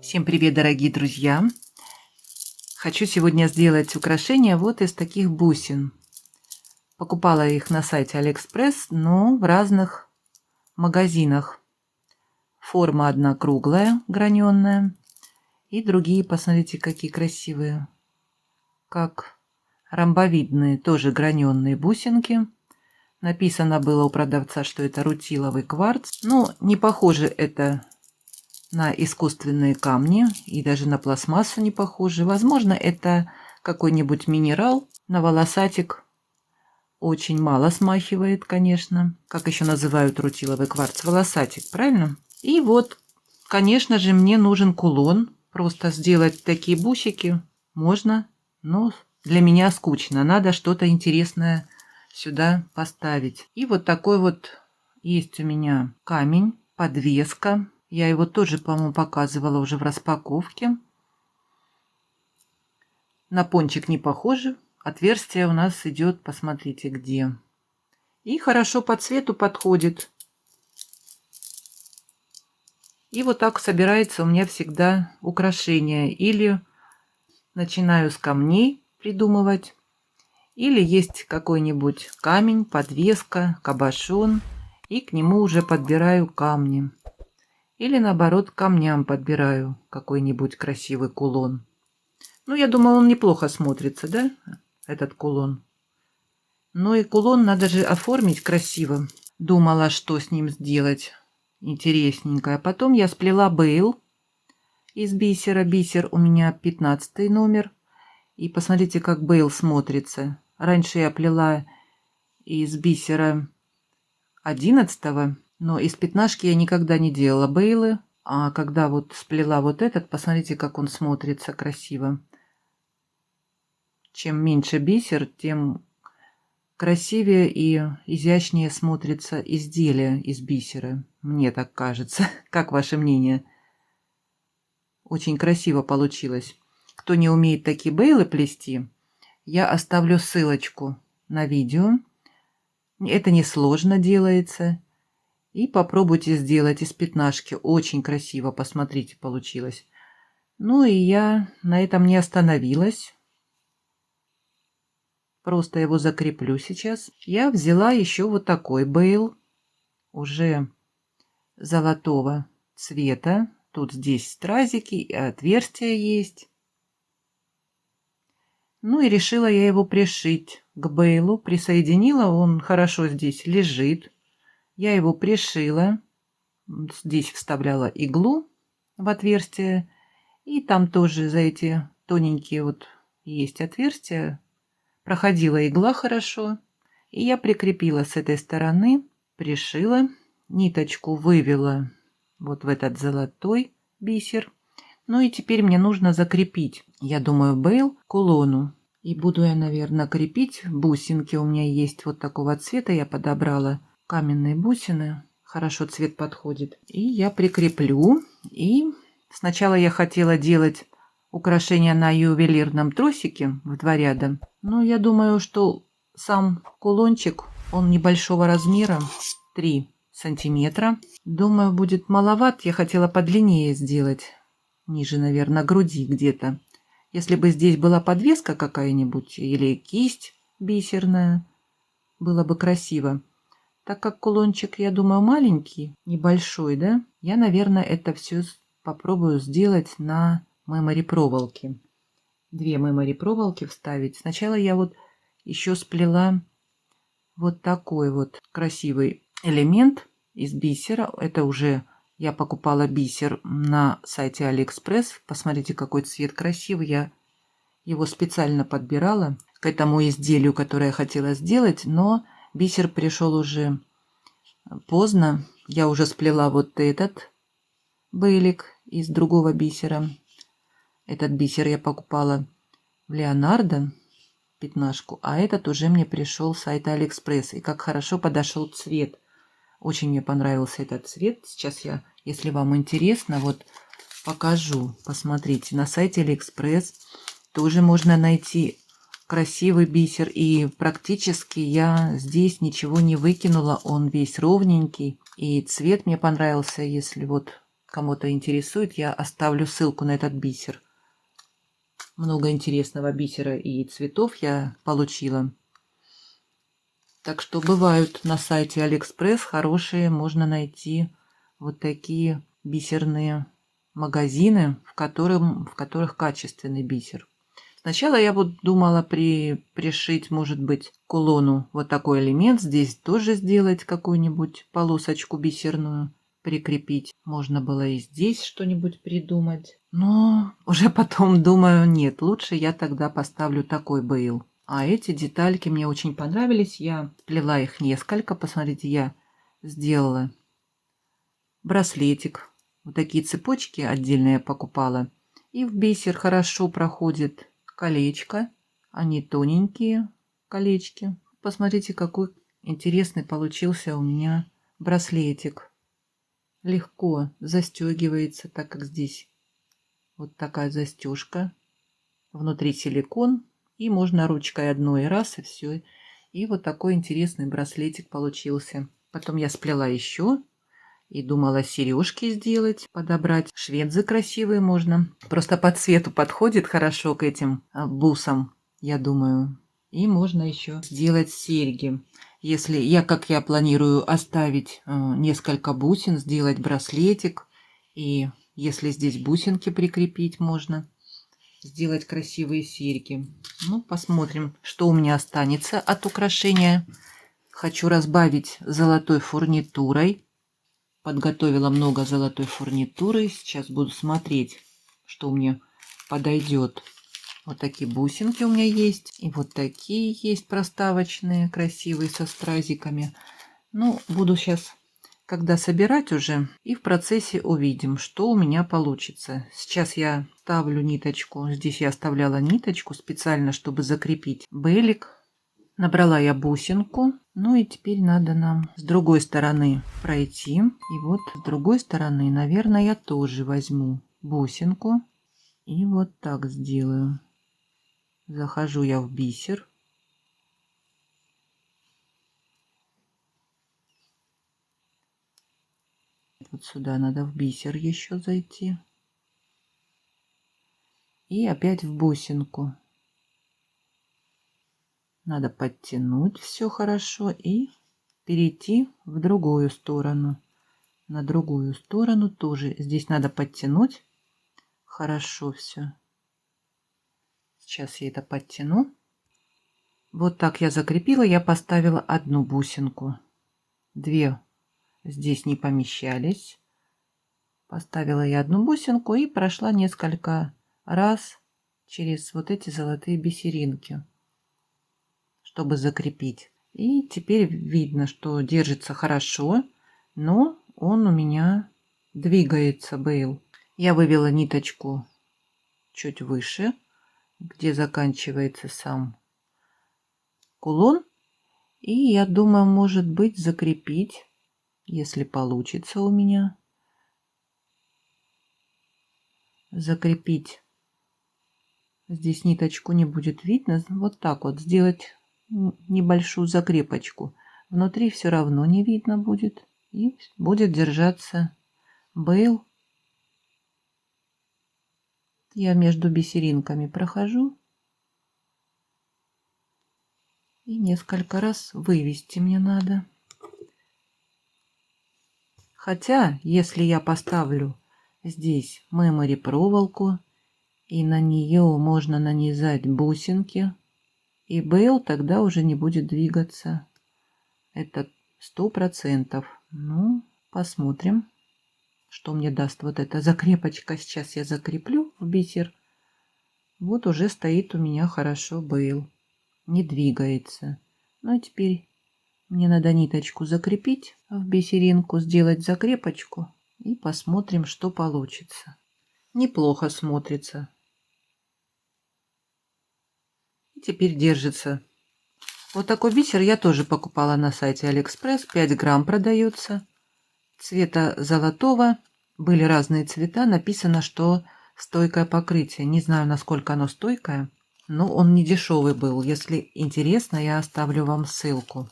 Всем привет, дорогие друзья! Хочу сегодня сделать украшения вот из таких бусин. Покупала их на сайте Алиэкспресс, но в разных магазинах. Форма одна круглая, граненая, и другие, посмотрите, какие красивые, как ромбовидные, тоже граненые бусинки. Написано было у продавца, что это рутиловый кварц. Но не похоже это на искусственные камни и даже на пластмассу не похожи. Возможно, это какой-нибудь минерал на волосатик. Очень мало смахивает, конечно. Как еще называют рутиловый кварц? Волосатик, правильно? И вот, конечно же, мне нужен кулон. Просто сделать такие бусики можно, но для меня скучно. Надо что-то интересное сюда поставить. И вот такой вот есть у меня камень, подвеска. Я его тоже, по-моему, показывала уже в распаковке. На пончик не похоже. Отверстие у нас идет, посмотрите, где. И хорошо по цвету подходит. И вот так собирается у меня всегда украшение. Или начинаю с камней придумывать. Или есть какой-нибудь камень, подвеска, кабошон. И к нему уже подбираю камни. Или наоборот, к камням подбираю какой-нибудь красивый кулон. Ну, я думаю, он неплохо смотрится, да, этот кулон. Но и кулон надо же оформить красиво. Думала, что с ним сделать интересненькое. Потом я сплела бейл из бисера. Бисер у меня 15 номер. И посмотрите, как бейл смотрится. Раньше я плела из бисера 11, но из пятнашки я никогда не делала бейлы. А когда вот сплела вот этот, посмотрите, как он смотрится красиво. Чем меньше бисер, тем красивее и изящнее смотрится изделие из бисера. Мне так кажется. Как ваше мнение? Очень красиво получилось. Кто не умеет такие бейлы плести, я оставлю ссылочку на видео. Это несложно делается. И попробуйте сделать из пятнашки. Очень красиво, посмотрите, получилось. Ну и я на этом не остановилась. Просто его закреплю сейчас. Я взяла еще вот такой бейл. Уже золотого цвета. Тут здесь стразики и отверстия есть. Ну и решила я его пришить к бейлу. Присоединила, он хорошо здесь лежит. Я его пришила. Здесь вставляла иглу в отверстие. И там тоже за эти тоненькие вот есть отверстия. Проходила игла хорошо. И я прикрепила с этой стороны, пришила. Ниточку вывела вот в этот золотой бисер. Ну и теперь мне нужно закрепить, я думаю, бейл к кулону. И буду я, наверное, крепить бусинки. У меня есть вот такого цвета. Я подобрала каменные бусины. Хорошо цвет подходит. И я прикреплю. И сначала я хотела делать украшения на ювелирном тросике в 2 ряда. Но я думаю, что сам кулончик, он небольшого размера, 3 сантиметра. Думаю, будет маловат. Я хотела подлиннее сделать. Ниже, наверное, груди где-то. Если бы здесь была подвеска какая-нибудь или кисть бисерная, было бы красиво. Так как кулончик, я думаю, маленький, небольшой, да, я, наверное, это все попробую сделать на мемори проволоке. 2 мемори проволоки вставить. Сначала я вот еще сплела вот такой вот красивый элемент из бисера. Это уже я покупала бисер на сайте Алиэкспресс. Посмотрите, какой цвет красивый. Я его специально подбирала к этому изделию, которое я хотела сделать. Но бисер пришел уже поздно. Я уже сплела вот этот бейлик из другого бисера. Этот бисер я покупала в Леонардо, пятнашку. А этот уже мне пришел с сайта Алиэкспресс. И как хорошо подошел цвет. Очень мне понравился этот цвет. Сейчас я, если вам интересно, вот покажу. Посмотрите, на сайте Алиэкспресс тоже можно найти красивый бисер. И практически я здесь ничего не выкинула. Он весь ровненький. И цвет мне понравился. Если вот кому-то интересует, я оставлю ссылку на этот бисер. Много интересного бисера и цветов я получила. Так что бывают на сайте Алиэкспресс хорошие, можно найти вот такие бисерные магазины, в которых качественный бисер. Сначала я вот думала пришить, может быть, к кулону вот такой элемент. Здесь тоже сделать какую-нибудь полосочку бисерную, прикрепить. Можно было и здесь что-нибудь придумать. Но уже потом думаю, нет, лучше я тогда поставлю такой бейл. А эти детальки мне очень понравились. Я сплела их несколько. Посмотрите, я сделала браслетик. Вот такие цепочки отдельно я покупала. И в бисер хорошо проходит колечко. Они тоненькие колечки. Посмотрите, какой интересный получился у меня браслетик. Легко застегивается, так как здесь вот такая застежка. Внутри силикон. И можно ручкой одной раз, и все. И вот такой интересный браслетик получился. Потом я сплела еще. И думала сережки сделать, подобрать. Шведзы красивые можно. Просто по цвету подходит хорошо к этим бусам, я думаю. И можно еще сделать серьги. Если как я планирую оставить несколько бусин, сделать браслетик. И если здесь бусинки прикрепить, можно сделать красивые серьги. Ну, посмотрим, что у меня останется от украшения. Хочу разбавить золотой фурнитурой. Подготовила много золотой фурнитуры. Сейчас буду смотреть, что мне подойдет. Вот такие бусинки у меня есть. И вот такие есть проставочные, красивые, со стразиками. Ну, буду сейчас, когда собирать уже, и в процессе увидим, что у меня получится. Сейчас я ставлю ниточку. Здесь я оставляла ниточку специально, чтобы закрепить бэлик. Набрала я бусинку. Ну и теперь надо нам с другой стороны пройти. И вот с другой стороны, наверное, я тоже возьму бусинку. И вот так сделаю. Захожу я в бисер. Вот сюда надо в бисер еще зайти. И опять в бусинку. Надо подтянуть все хорошо и перейти в другую сторону. На другую сторону тоже. Здесь надо подтянуть хорошо все. Сейчас я это подтяну. Вот так я закрепила. Я поставила одну бусинку. Две здесь не помещались. Поставила я одну бусинку и прошла несколько раз через вот эти золотые бисеринки, чтобы закрепить. И теперь видно, что держится хорошо, но он у меня двигается, бейл. Я вывела ниточку чуть выше, где заканчивается сам кулон. И я думаю, может быть, закрепить, если получится у меня. Закрепить. Здесь ниточку не будет видно. Вот так вот сделать небольшую закрепочку. Внутри все равно не видно будет. И будет держаться бейл. Я между бисеринками прохожу. И несколько раз вывести мне надо. Хотя, если я поставлю здесь мемори проволоку, и на нее можно нанизать бусинки, и бейл тогда уже не будет двигаться. Это 100%. Ну, посмотрим, что мне даст вот эта закрепочка. Сейчас я закреплю в бисер. Вот уже стоит у меня хорошо бейл. Не двигается. Ну и теперь мне надо ниточку закрепить в бисеринку, сделать закрепочку и посмотрим, что получится. Неплохо смотрится. И теперь держится. Вот такой бисер я тоже покупала на сайте Алиэкспресс. 5 грамм продается. Цвета золотого. Были разные цвета. Написано, что стойкое покрытие. Не знаю, насколько оно стойкое. Но он не дешевый был. Если интересно, я оставлю вам ссылку.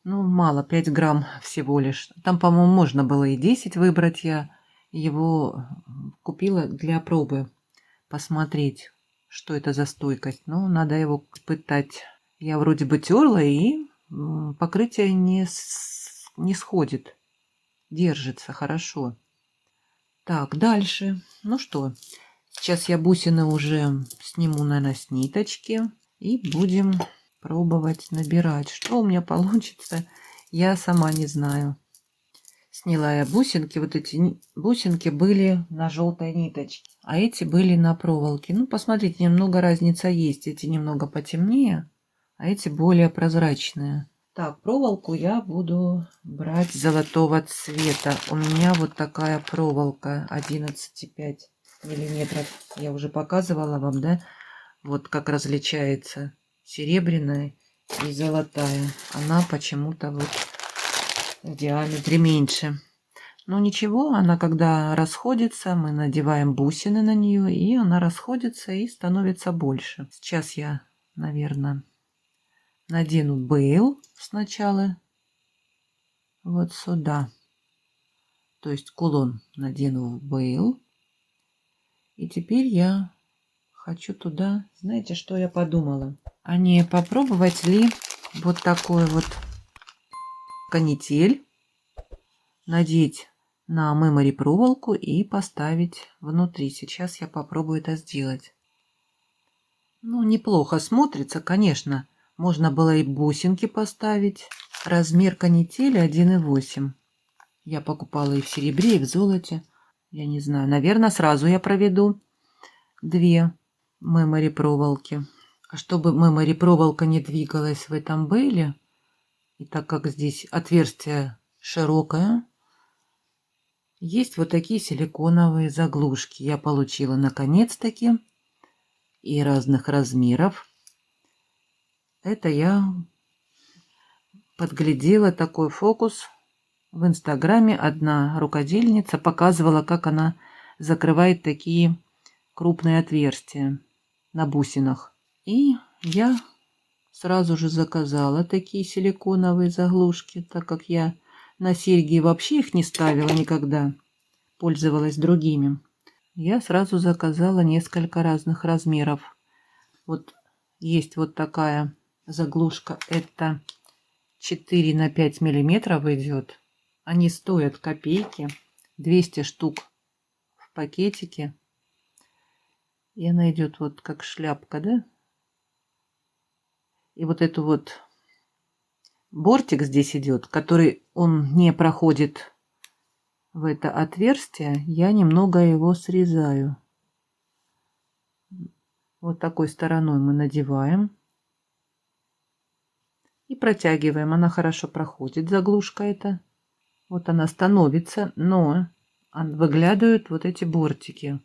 Ну, мало, 5 грамм всего лишь. Там, по-моему, можно было и 10 выбрать. Я его купила для пробы, посмотреть, что это за стойкость. Но надо его пытать. Я вроде бы терла, и покрытие не сходит. Держится хорошо. Так, дальше. Ну что, сейчас я бусины уже сниму, наверное, с ниточки. И будем пробовать набирать. Что у меня получится, я сама не знаю. Сняла я бусинки. Вот эти бусинки были на желтой ниточке, а эти были на проволоке. Ну, посмотрите, немного разница есть. Эти немного потемнее, а эти более прозрачные. Так, проволоку я буду брать золотого цвета. У меня вот такая проволока 11,5 миллиметров. Я уже показывала вам, да? Вот как различается серебряная и золотая. Она почему-то вот в диаметре меньше. Но ничего, она когда расходится, мы надеваем бусины на нее, и она расходится и становится больше. Сейчас я, наверное, надену бейл сначала вот сюда. То есть кулон надену в бейл. И теперь я хочу туда, знаете, что я подумала? А не попробовать ли вот такой вот канитель надеть на мемори проволоку и поставить внутри. Сейчас я попробую это сделать. Ну, неплохо смотрится, конечно. Можно было и бусинки поставить. Размер канители 1,8. Я покупала и в серебре, и в золоте. Я не знаю, наверное, сразу я проведу 2 мемори проволоки. А чтобы мемори проволока не двигалась в этом бейле, и так как здесь отверстие широкое, есть вот такие силиконовые заглушки. Я получила наконец-таки и разных размеров. Это я подглядела такой фокус в Инстаграме. Одна рукодельница показывала, как она закрывает такие крупные отверстия на бусинах. И я сразу же заказала такие силиконовые заглушки, так как я на серьги вообще их не ставила никогда, пользовалась другими. Я сразу заказала несколько разных размеров. Вот есть вот такая заглушка, это 4 на 5 миллиметров идет. Они стоят копейки, 200 штук в пакетике. И она идет вот как шляпка, да? И вот эту вот бортик здесь идет, который он не проходит в это отверстие. Я немного его срезаю. Вот такой стороной мы надеваем. И протягиваем. Она хорошо проходит, заглушка эта. Вот она становится, но выглядывают вот эти бортики.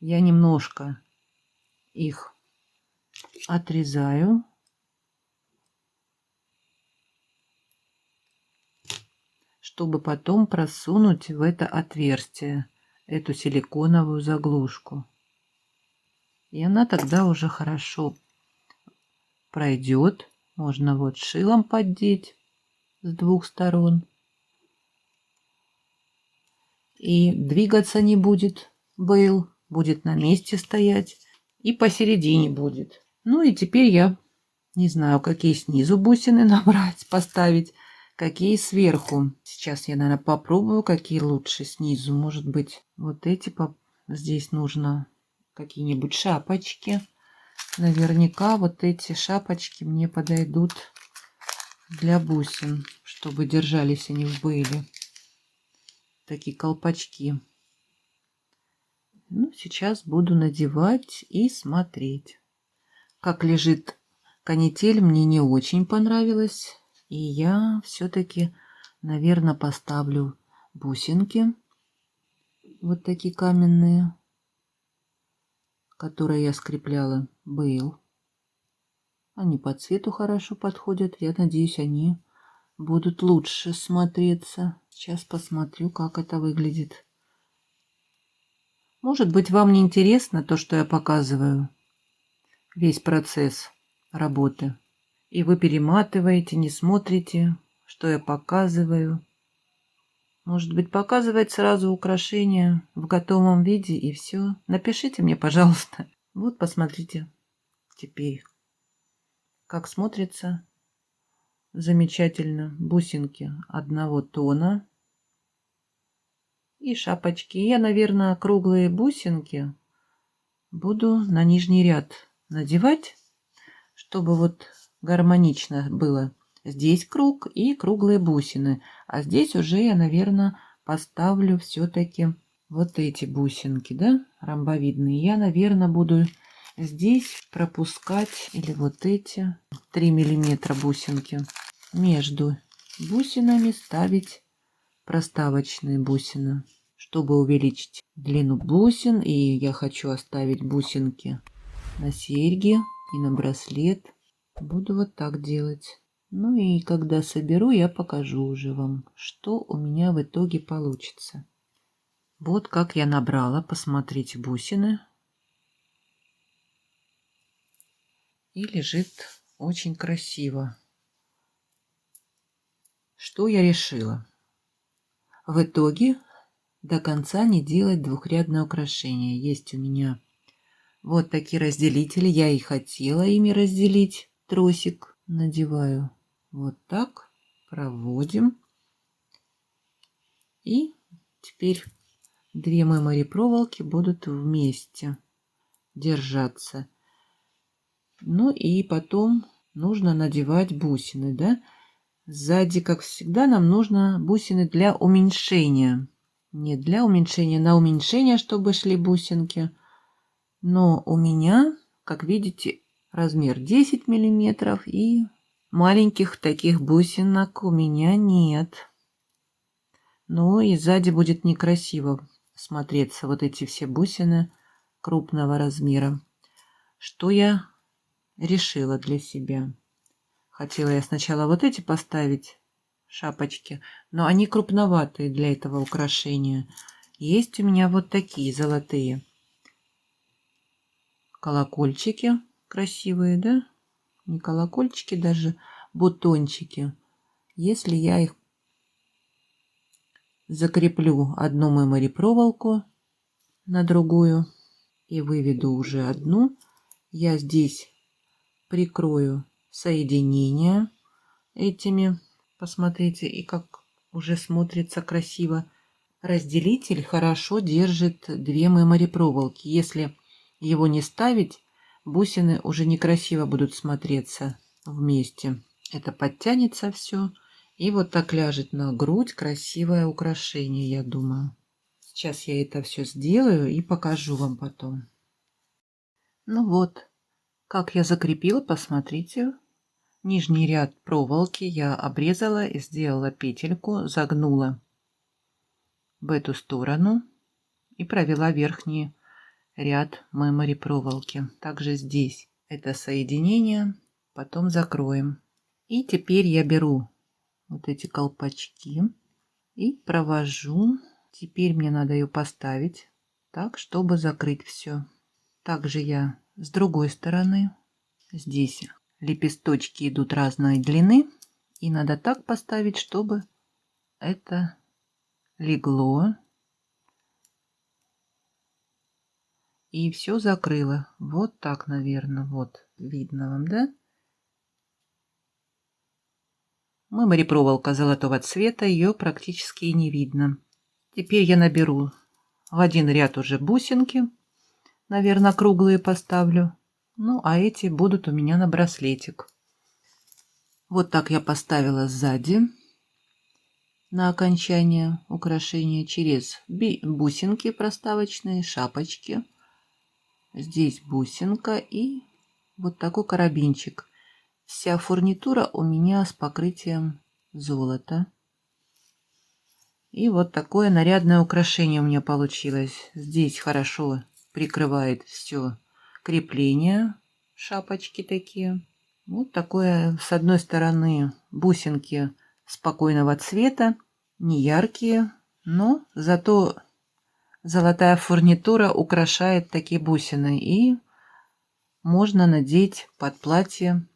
Я немножко их отрезаю. Чтобы потом просунуть в это отверстие эту силиконовую заглушку. И она тогда уже хорошо пройдет. Можно вот шилом поддеть с 2 сторон. И двигаться не будет бейл, будет на месте стоять. И посередине будет. Ну и теперь я не знаю, какие снизу бусины набрать, поставить, какие сверху. Сейчас я, наверное, попробую, какие лучше снизу. Может быть, вот эти здесь нужно какие-нибудь шапочки. Наверняка вот эти шапочки мне подойдут для бусин, чтобы держались они в бейле. Такие колпачки. Ну, сейчас буду надевать и смотреть. Как лежит канитель, мне не очень понравилось. И я все-таки, наверное, поставлю бусинки. Вот такие каменные, которые я скрепляла бейл. Они по цвету хорошо подходят. Я надеюсь, они будут лучше смотреться. Сейчас посмотрю, как это выглядит. Может быть, вам не интересно то, что я показываю. Весь процесс работы. И вы перематываете, не смотрите, что я показываю. Может быть, показывать сразу украшения в готовом виде и все. Напишите мне, пожалуйста. Вот, посмотрите теперь, как смотрится замечательно бусинки одного тона и шапочки. Я, наверное, круглые бусинки буду на нижний ряд надевать, чтобы вот гармонично было. Здесь круг и круглые бусины. А здесь уже я, наверное, поставлю все-таки вот эти бусинки, да, ромбовидные. Я, наверное, буду здесь пропускать, или вот эти 3 миллиметра бусинки. Между бусинами ставить проставочные бусины, чтобы увеличить длину бусин. И я хочу оставить бусинки на серьги и на браслет. Буду вот так делать. Ну и когда соберу, я покажу уже вам, что у меня в итоге получится. Вот как я набрала, посмотрите, бусины. И лежит очень красиво. Что я решила? В итоге до конца не делать двухрядное украшение. Есть у меня вот такие разделители. Я и хотела ими разделить. Тросик надеваю вот так. Проводим. И теперь две мемори проволоки будут вместе держаться. Ну и потом нужно надевать бусины, да? Сзади, как всегда, нам нужно бусины для уменьшения. Не для уменьшения, на уменьшение, чтобы шли бусинки. Но у меня, как видите, размер 10 миллиметров, и маленьких таких бусинок у меня нет. Ну и сзади будет некрасиво смотреться вот эти все бусины крупного размера. Что я решила для себя? Хотела я сначала вот эти поставить шапочки, но они крупноватые для этого украшения. Есть у меня вот такие золотые колокольчики красивые, да? Не колокольчики, даже бутончики. Если я их закреплю одну мемори проволоку на другую и выведу уже одну, я здесь прикрою соединение этими. Посмотрите, и как уже смотрится красиво. Разделитель хорошо держит две мемори проволоки. Если его не ставить, бусины уже некрасиво будут смотреться вместе. Это подтянется все. И вот так ляжет на грудь. Красивое украшение, я думаю. Сейчас я это все сделаю и покажу вам потом. Ну вот, как я закрепила, посмотрите. Нижний ряд проволоки я обрезала и сделала петельку, загнула в эту сторону и провела верхний ряд мемори проволоки. Также здесь это соединение, потом закроем. И теперь я беру вот эти колпачки и провожу. Теперь мне надо ее поставить так, чтобы закрыть все. Также я с другой стороны. Здесь лепесточки идут разной длины. И надо так поставить, чтобы это легло. И все закрыло. Вот так, наверное. Вот видно вам, да? Мемори проволока золотого цвета. Ее практически и не видно. Теперь я наберу в один ряд уже бусинки. Наверное, круглые поставлю. Ну, а эти будут у меня на браслетик. Вот так я поставила сзади на окончание украшения через бусинки проставочные, шапочки. Здесь бусинка и вот такой карабинчик. Вся фурнитура у меня с покрытием золота. И вот такое нарядное украшение у меня получилось. Здесь хорошо прикрывает все крепление, шапочки такие. Вот такое, с одной стороны, бусинки спокойного цвета, не яркие, но зато золотая фурнитура украшает такие бусины. И можно надеть под платье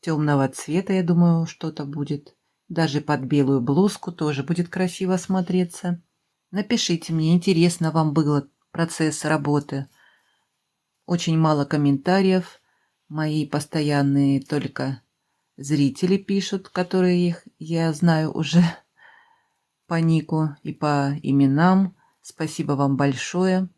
темного цвета, я думаю, что-то будет. Даже под белую блузку тоже будет красиво смотреться. Напишите мне, интересно вам был процесс работы. Очень мало комментариев. Мои постоянные только зрители пишут, которые их я знаю уже по нику и по именам. Спасибо вам большое.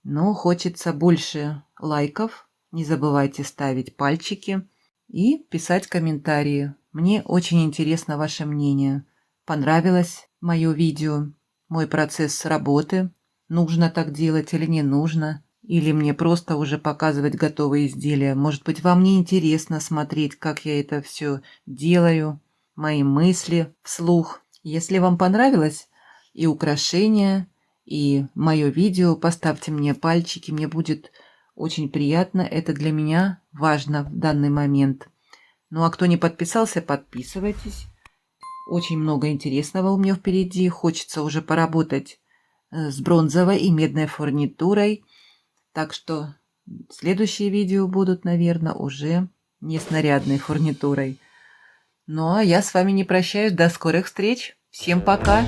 Но хочется больше лайков. Не забывайте ставить пальчики и писать комментарии. Мне очень интересно ваше мнение. Понравилось мое видео, мой процесс работы? Нужно так делать или не нужно? Или мне просто уже показывать готовые изделия? Может быть, вам не интересно смотреть, как я это все делаю, мои мысли вслух. Если вам понравилось и украшения, и мое видео, поставьте мне пальчики, мне будет очень приятно, это для меня важно в данный момент. Ну а кто не подписался, подписывайтесь. Очень много интересного у меня впереди, хочется уже поработать с бронзовой и медной фурнитурой. Так что следующие видео будут, наверное, уже не с нарядной фурнитурой. Ну а я с вами не прощаюсь, до скорых встреч, всем пока!